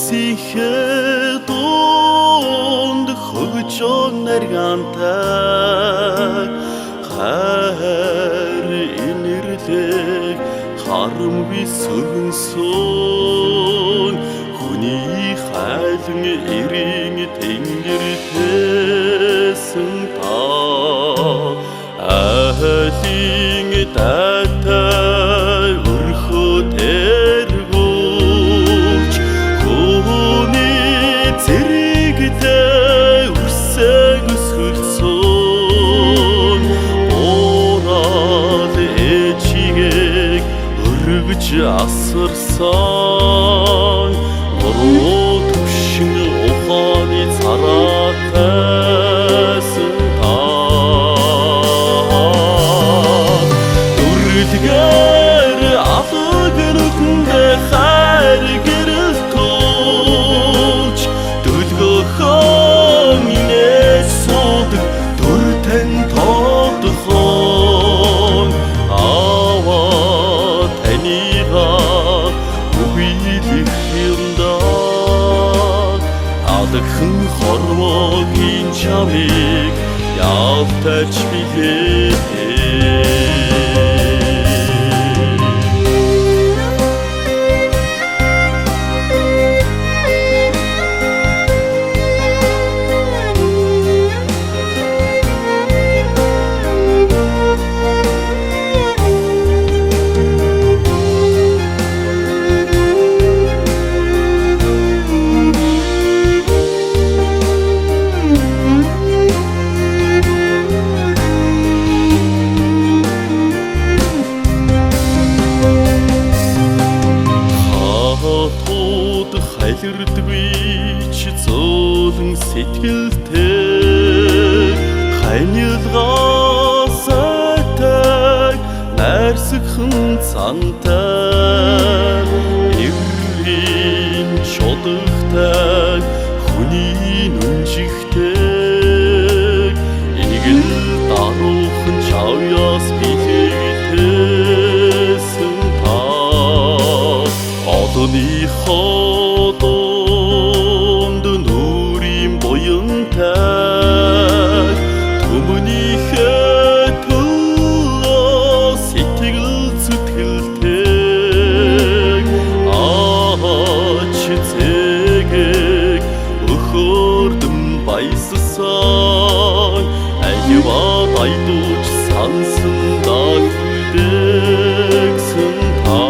Сихэ дунд хөгжөг наргантай хайр инэрлэг харамгүй сөгнсөн хүний хайлан эрийн тэнгэртэйсэн та айлын татай өрхөө тэргүүлж хүний зэрэгтэй үсэг өсгөлцөн орал эчигээг өргөж асарсан ороо төвшин ухааны цараатайсан та дүрлэгэр алаг нүдэндээ хайр гэрэл туулж дүлгөөхөн инээс суудаг дүртэн тоодхон аваа танигаа үгийлэх юмдаа адагхан хормогийн чамыг явтаж билээ хайлэрдгүй ч зөөлөн сэтгэлтэй ханилгаасайтай найрсагхан цантай эврийн чодогтай хүний нүнжигтэй игэл даруухан чавяас билээсэн та одооныхоо айдууч сансандаа хүлдээгсэн та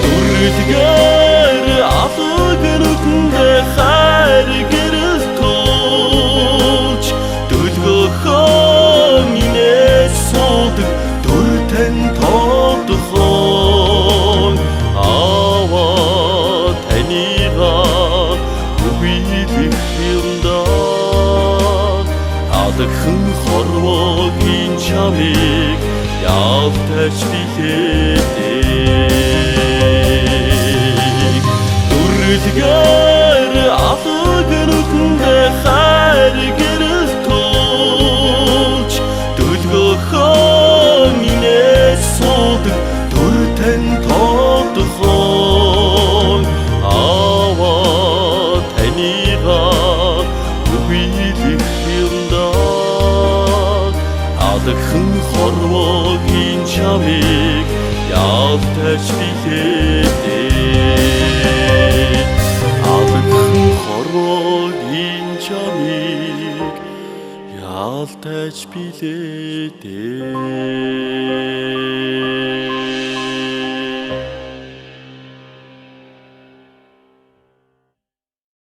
дүрлэгэр алаг нүдэндээ хайр гэрэл туулж дүлгөөхөн инээс суудаг дүртэн тоодхон аваа танигаа үгийлэх адагхан хормогийн чамыг явтаж билээ дүрлэгэр алаг нүдэндээ хайр гэрэл туулж дүлгөөхөн инээс суудаг дүртэн тоодхон аваа танигаа үгийлэх адагхан хормогийн чамыг явтаж билээ адагхан хормогийн чамыг явтаж билээ